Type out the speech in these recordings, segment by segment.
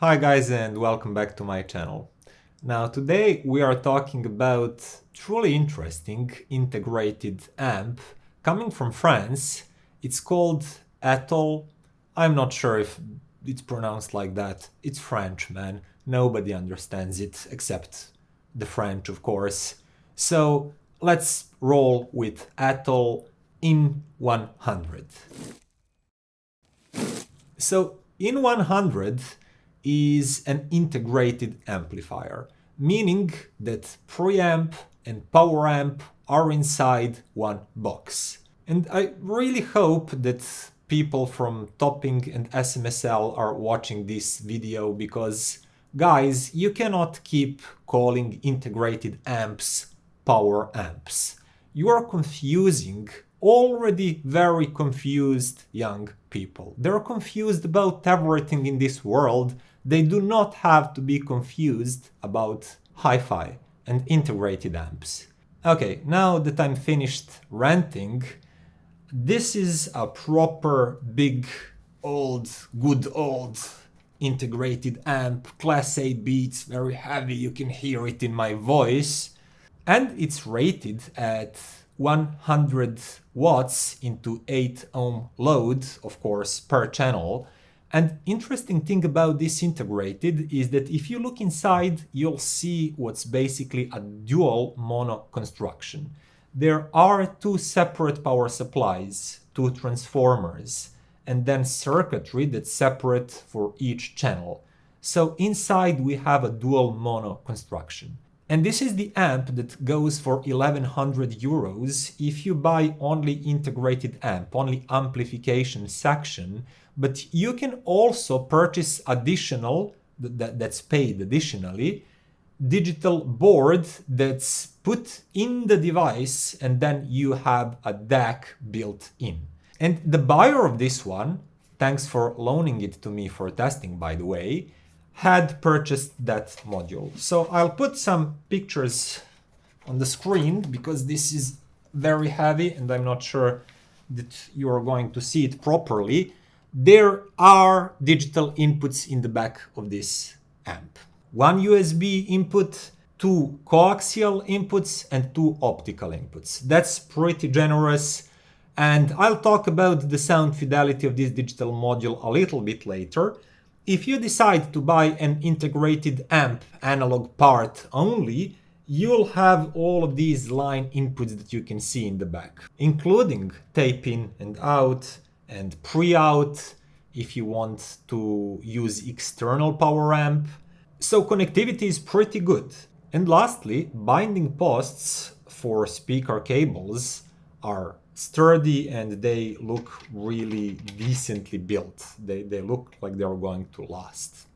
Hi guys and welcome back to my channel. Now today we are talking about truly interesting integrated amp coming from France. It's called Atoll. I'm not sure if it's pronounced like that. It's French, man. Nobody understands it except the French, of course. So let's roll with Atoll IN100. So IN100 is an integrated amplifier, meaning that preamp and power amp are inside one box. And I really hope that people from Topping and SMSL are watching this video because, guys, you cannot keep calling integrated amps power amps. You are confusing already very confused young people. They're confused about everything in this world. They do not have to be confused about hi-fi and integrated amps. Okay, now that I'm finished ranting, this is a proper big good old integrated amp, class A beats, very heavy, you can hear it in my voice, and it's rated at 100 watts into 8 ohm load, of course, per channel. And interesting thing about this integrated is that if you look inside, you'll see what's basically a dual mono construction. There are two separate power supplies, two transformers, and then circuitry that's separate for each channel. So inside we have a dual mono construction. And this is the amp that goes for 1100 euros if you buy only integrated amp, only amplification section, but you can also purchase additional, that's paid additionally, digital board that's put in the device and then you have a DAC built in. And the buyer of this one, thanks for loaning it to me for testing by the way, had purchased that module. So I'll put some pictures on the screen because this is very heavy and I'm not sure that you are going to see it properly. There are digital inputs in the back of this amp. One USB input, two coaxial inputs and two optical inputs. That's pretty generous. And I'll talk about the sound fidelity of this digital module a little bit later. If you decide to buy an integrated amp analog part only, you'll have all of these line inputs that you can see in the back, including tape in and out and pre-out if you want to use external power amp. So connectivity is pretty good. And lastly, binding posts for speaker cables are sturdy and they look really decently built. They look like they're going to last.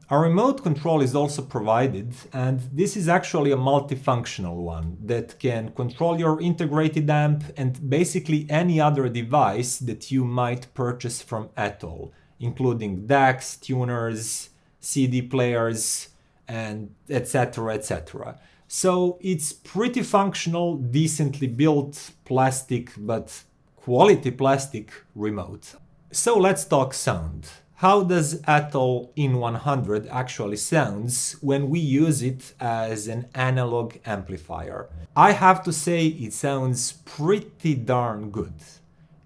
A remote control is also provided, and this is actually a multifunctional one that can control your integrated amp and basically any other device that you might purchase from Atoll, including DACs, tuners, CD players, and etc. etc. So it's pretty functional, decently built plastic, but quality plastic remote. So let's talk sound. How does Atoll IN100 actually sounds when we use it as an analog amplifier? I have to say it sounds pretty darn good.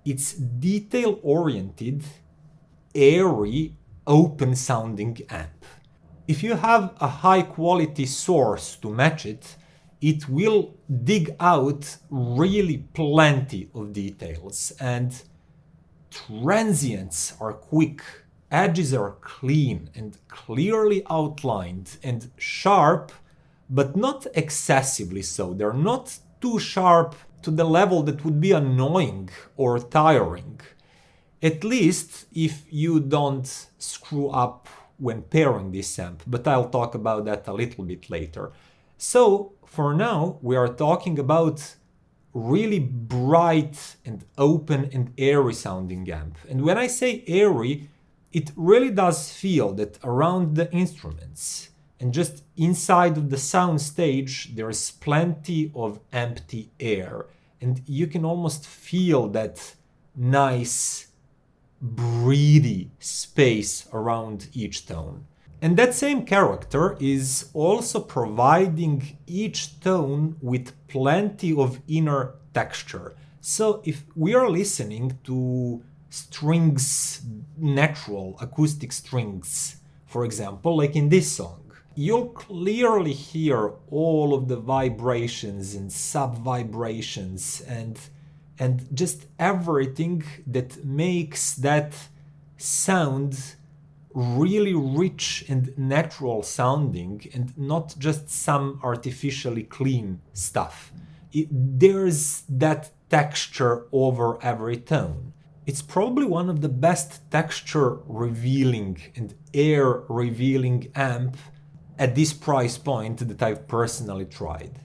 It's detail-oriented, airy, open-sounding amp. If you have a high quality source to match it, it will dig out really plenty of details, and transients are quick, edges are clean and clearly outlined and sharp, but not excessively so. They're not too sharp to the level that would be annoying or tiring, at least if you don't screw up when pairing this amp, but I'll talk about that a little bit later. So for now, we are talking about really bright and open and airy sounding amp. And when I say airy, it really does feel that around the instruments and just inside of the sound stage, there's plenty of empty air. And you can almost feel that nice breathy space around each tone. And that same character is also providing each tone with plenty of inner texture. So if we are listening to strings, natural acoustic strings, for example, like in this song, you'll clearly hear all of the vibrations and sub-vibrations and just everything that makes that sound really rich and natural sounding and not just some artificially clean stuff. There's that texture over every tone. It's probably one of the best texture revealing and air revealing amp at this price point that I've personally tried.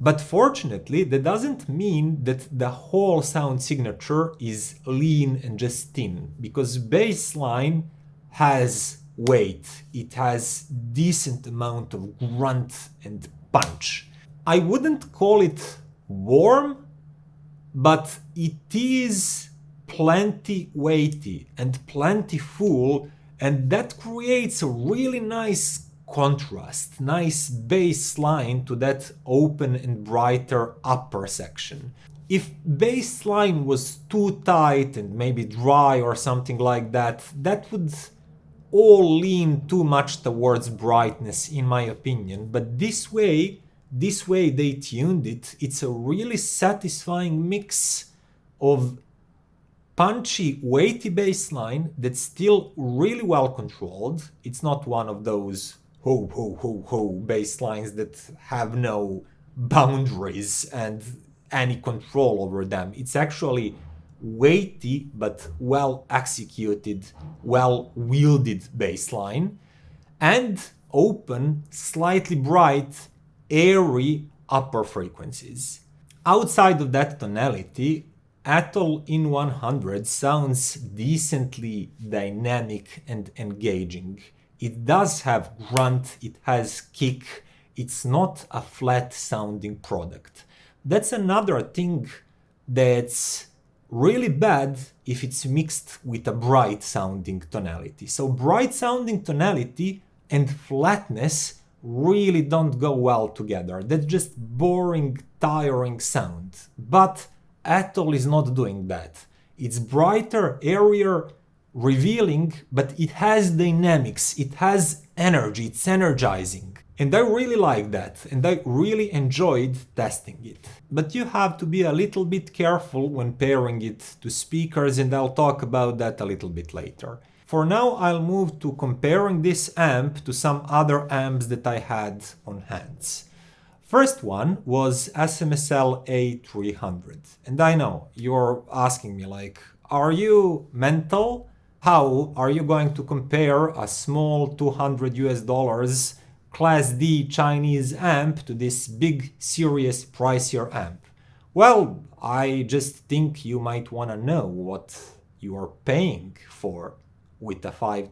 But fortunately, that doesn't mean that the whole sound signature is lean and just thin, because bassline has weight, it has decent amount of grunt and punch. I wouldn't call it warm, but it is plenty weighty and plenty full, and that creates a really nice contrast, nice bass line to that open and brighter upper section. If bass line was too tight and maybe dry or something like that, that would all lean too much towards brightness in my opinion. But this way they tuned it. It's a really satisfying mix of punchy, weighty bass line that's still really well controlled. It's not one of those ho ho ho ho bass lines that have no boundaries and any control over them. It's actually weighty but well executed, well wielded bass line, and open, slightly bright, airy upper frequencies. Outside of that tonality, Atoll IN100 sounds decently dynamic and engaging. It does have grunt, it has kick, it's not a flat sounding product. That's another thing that's really bad if it's mixed with a bright sounding tonality. So bright sounding tonality and flatness really don't go well together. That's just boring, tiring sound. But Atoll is not doing that. It's brighter, airier, revealing, but it has dynamics, it has energy, it's energizing. And I really like that, and I really enjoyed testing it. But you have to be a little bit careful when pairing it to speakers, and I'll talk about that a little bit later. For now, I'll move to comparing this amp to some other amps that I had on hands. First one was SMSL A300. And I know, you're asking me like, are you mental? How are you going to compare a small $200 Class D Chinese amp to this big, serious, pricier amp? Well, I just think you might want to know what you are paying for with a 5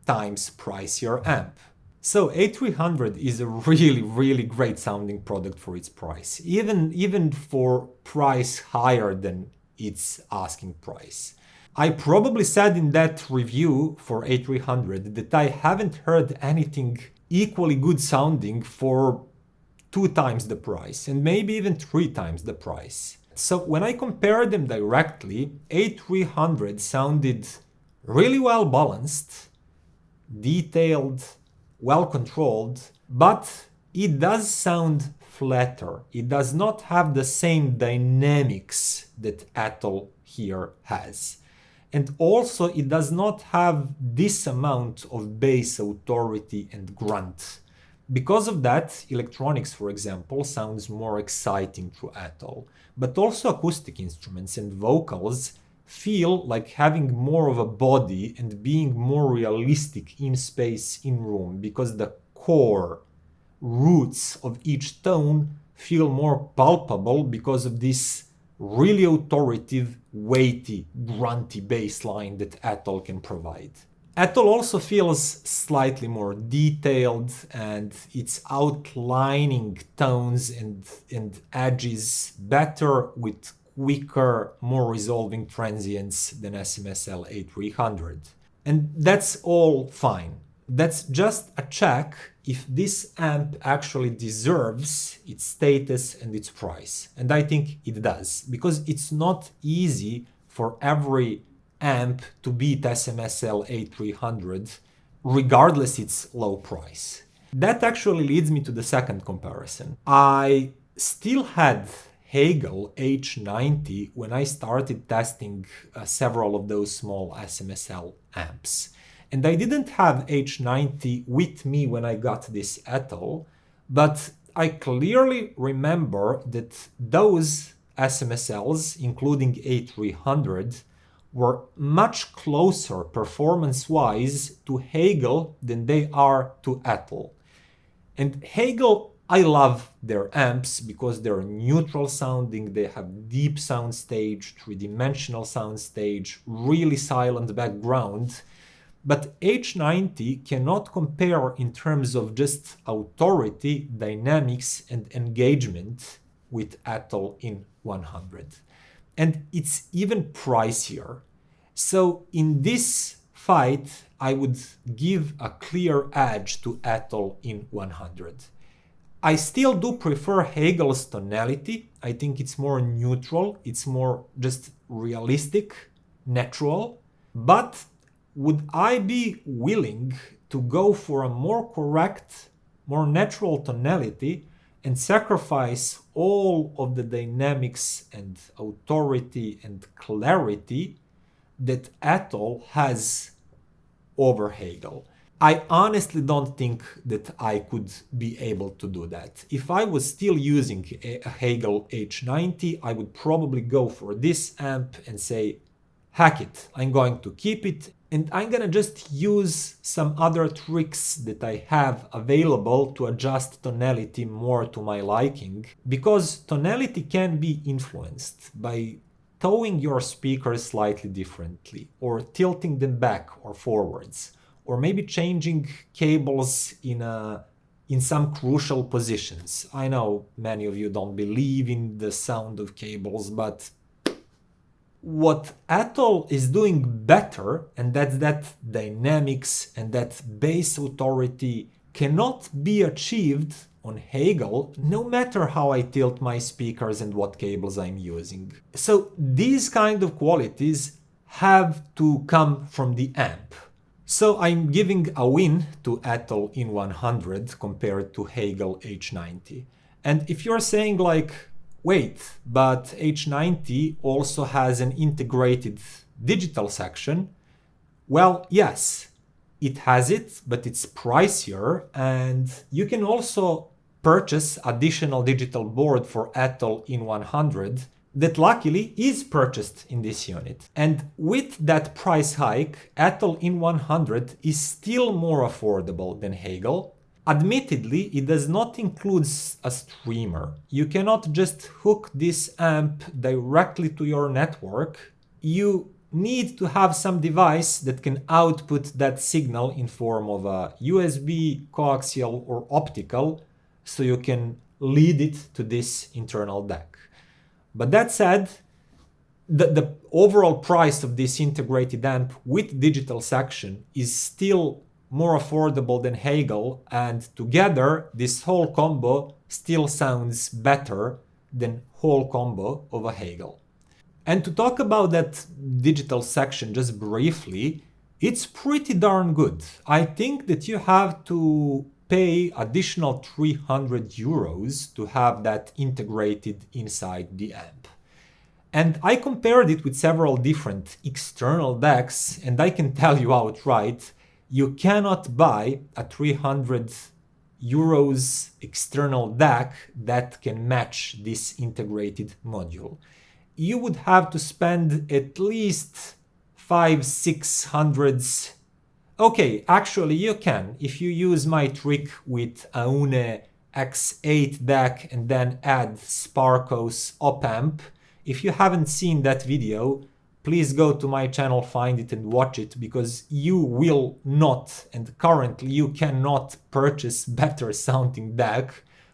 times pricier amp. So A300 is a really great sounding product for its price, even for price higher than its asking price. I probably said in that review for A300 that I haven't heard anything equally good sounding for 2 times the price, and maybe even 3 times the price. So when I compared them directly, A300 sounded really well balanced, detailed, well controlled, but it does sound flatter. It does not have the same dynamics that Atoll here has. And also it does not have this amount of bass authority and grunt. Because of that, electronics, for example, sounds more exciting through Atoll. But also acoustic instruments and vocals feel like having more of a body and being more realistic in space, in room, because the core roots of each tone feel more palpable because of this really authoritative, weighty, grunty bass line that Atoll can provide. Atoll also feels slightly more detailed, and it's outlining tones and edges better with quicker, more resolving transients than SMSL A300. And that's all fine. That's just a check if this amp actually deserves its status and its price. And I think it does, because it's not easy for every amp to beat SMSL A300, regardless its low price. That actually leads me to the second comparison. I still had Hegel H90 when I started testing several of those small SMSL amps. And I didn't have H90 with me when I got this Atoll, but I clearly remember that those SMSLs, including A300, were much closer performance-wise to Hegel than they are to Atoll. And Hegel, I love their amps because they're neutral sounding, they have deep soundstage, three-dimensional soundstage, really silent background. But H90 cannot compare in terms of just authority, dynamics, and engagement with Atoll IN100. And it's even pricier. So in this fight, I would give a clear edge to Atoll IN100. I still do prefer Hegel's tonality. I think it's more neutral, it's more just realistic, natural. But would I be willing to go for a more correct, more natural tonality and sacrifice all of the dynamics and authority and clarity that Atoll has over Hegel? I honestly don't think that I could be able to do that. If I was still using a Hegel H90, I would probably go for this amp and say, heck it, I'm going to keep it, and I'm gonna just use some other tricks that I have available to adjust tonality more to my liking, because tonality can be influenced by towing your speakers slightly differently, or tilting them back or forwards, or maybe changing cables in some crucial positions. I know many of you don't believe in the sound of cables, but what Atoll is doing better, and that's that dynamics and that bass authority, cannot be achieved on Hegel, no matter how I tilt my speakers and what cables I'm using. So these kind of qualities have to come from the amp. So I'm giving a win to Atoll IN100 compared to Hegel H90. And if you're saying like, wait, but H90 also has an integrated digital section, well, yes, it has it, but it's pricier, and you can also purchase additional digital board for Atoll IN100 that luckily is purchased in this unit. And with that price hike, Atoll IN100 is still more affordable than Hegel. Admittedly, it does not include a streamer. You cannot just hook this amp directly to your network. You need to have some device that can output that signal in form of a USB, coaxial, or optical, so you can lead it to this internal DAC. But that said, the overall price of this integrated amp with digital section is still more affordable than Hegel, and together this whole combo still sounds better than whole combo of a Hegel. And to talk about that digital section just briefly, it's pretty darn good. I think that you have to pay additional 300 euros to have that integrated inside the amp. And I compared it with several different external DACs, and I can tell you outright, you cannot buy a 300 euros external DAC that can match this integrated module. You would have to spend at least 500-600. Okay, actually you can. If you use my trick with Aune X8 DAC and then add Sparkos op-amp, if you haven't seen that video, please go to my channel, find it and watch it, because you will not, and currently you cannot purchase better sounding DAC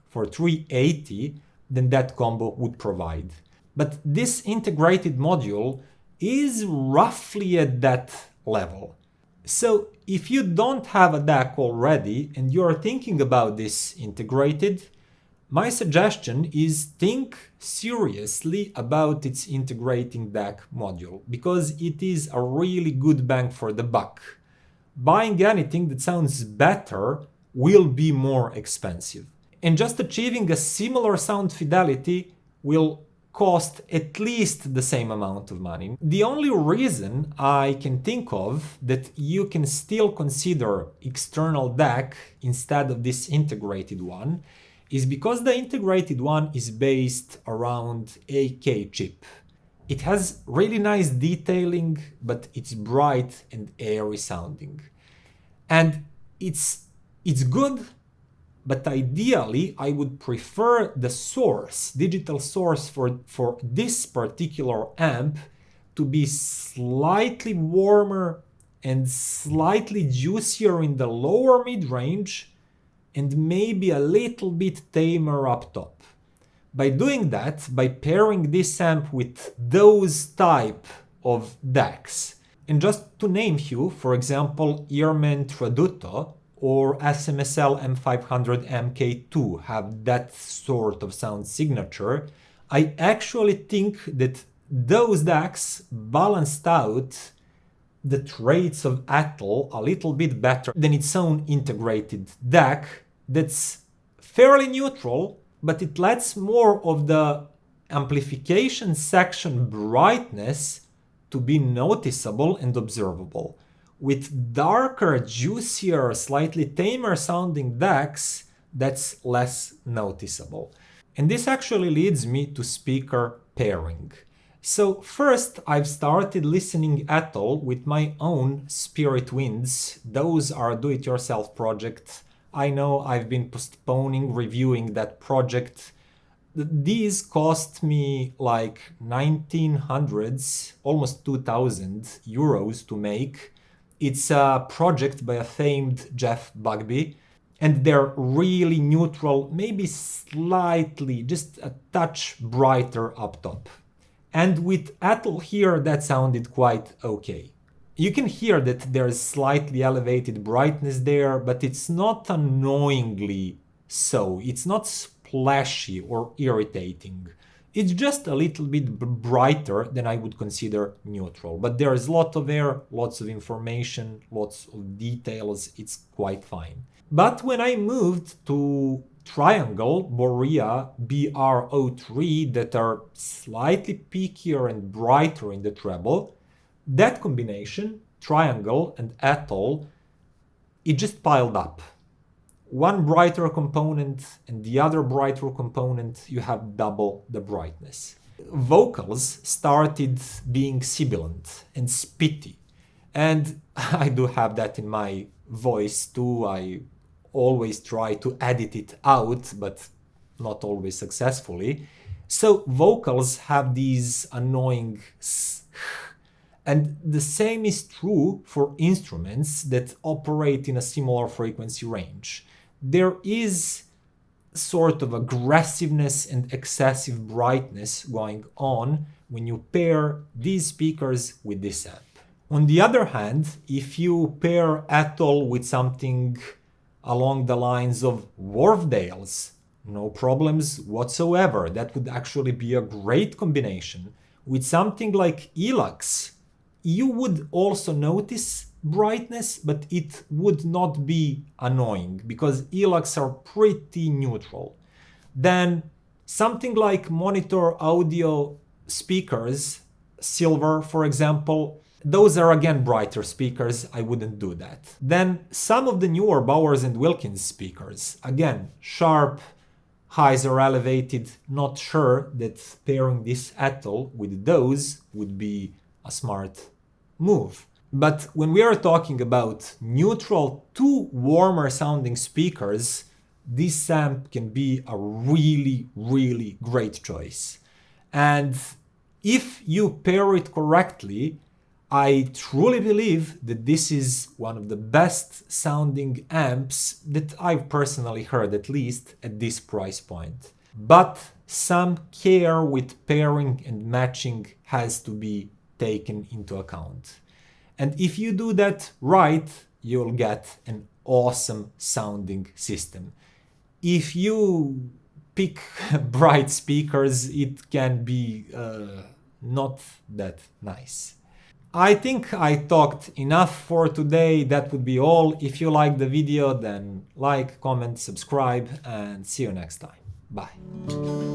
for 380 than that combo would provide. But this integrated module is roughly at that level. So if you don't have a DAC already and you're thinking about this integrated, my suggestion is think seriously about its integrating DAC module, because it is a really good bang for the buck. Buying anything that sounds better will be more expensive. And just achieving a similar sound fidelity will cost at least the same amount of money. The only reason I can think of that you can still consider external DAC instead of this integrated one is because the integrated one is based around AK chip. It has really nice detailing, but it's bright and airy sounding. And it's good, but ideally I would prefer the source, digital source for this particular amp to be slightly warmer and slightly juicier in the lower mid-range and maybe a little bit tamer up top. By doing that, by pairing this amp with those type of DACs, and just to name few, for example, Earman Tradutto or SMSL M500 MK2 have that sort of sound signature, I actually think that those DACs balanced out the traits of Atoll a little bit better than its own integrated DAC that's fairly neutral, but it lets more of the amplification section brightness to be noticeable and observable. With darker, juicier, slightly tamer sounding DACs, that's less noticeable. And this actually leads me to speaker pairing. So first, I've started listening Atoll with my own Spirit Winds. Those are do-it-yourself projects. I know I've been postponing reviewing that project. These cost me like 1900s, almost 2000 euros to make. It's a project by a famed Jeff Bugby, and they're really neutral, maybe slightly, just a touch brighter up top. And with Atoll here, that sounded quite okay. You can hear that there's slightly elevated brightness there, but it's not annoyingly so. It's not splashy or irritating. It's just a little bit brighter than I would consider neutral. But there's a lot of air, lots of information, lots of details. It's quite fine. But when I moved to Triangle, Borea, BR03 that are slightly peakier and brighter in the treble, that combination, Triangle and Atoll, it just piled up. One brighter component and the other brighter component, you have double the brightness. Vocals started being sibilant and spitty. And I do have that in my voice too. I always try to edit it out, but not always successfully. So vocals have these annoying and the same is true for instruments that operate in a similar frequency range. There is sort of aggressiveness and excessive brightness going on when you pair these speakers with this amp. On the other hand, if you pair Atoll with something along the lines of Wharfdale's, no problems whatsoever. That would actually be a great combination. With something like Elux, you would also notice brightness, but it would not be annoying because Elux are pretty neutral. Then something like Monitor Audio speakers, Silver for example, those are again brighter speakers, I wouldn't do that. Then some of the newer Bowers and Wilkins speakers, again, sharp, highs are elevated, not sure that pairing this Atoll with those would be a smart move. But when we are talking about neutral to warmer sounding speakers, this amp can be a really, really great choice. And if you pair it correctly, I truly believe that this is one of the best sounding amps that I've personally heard, at least at this price point. But some care with pairing and matching has to be taken into account. And if you do that right, you'll get an awesome sounding system. If you pick bright speakers, it can be not that nice. I think I talked enough for today. That would be all. If you liked the video, then like, comment, subscribe, and see you next time. Bye.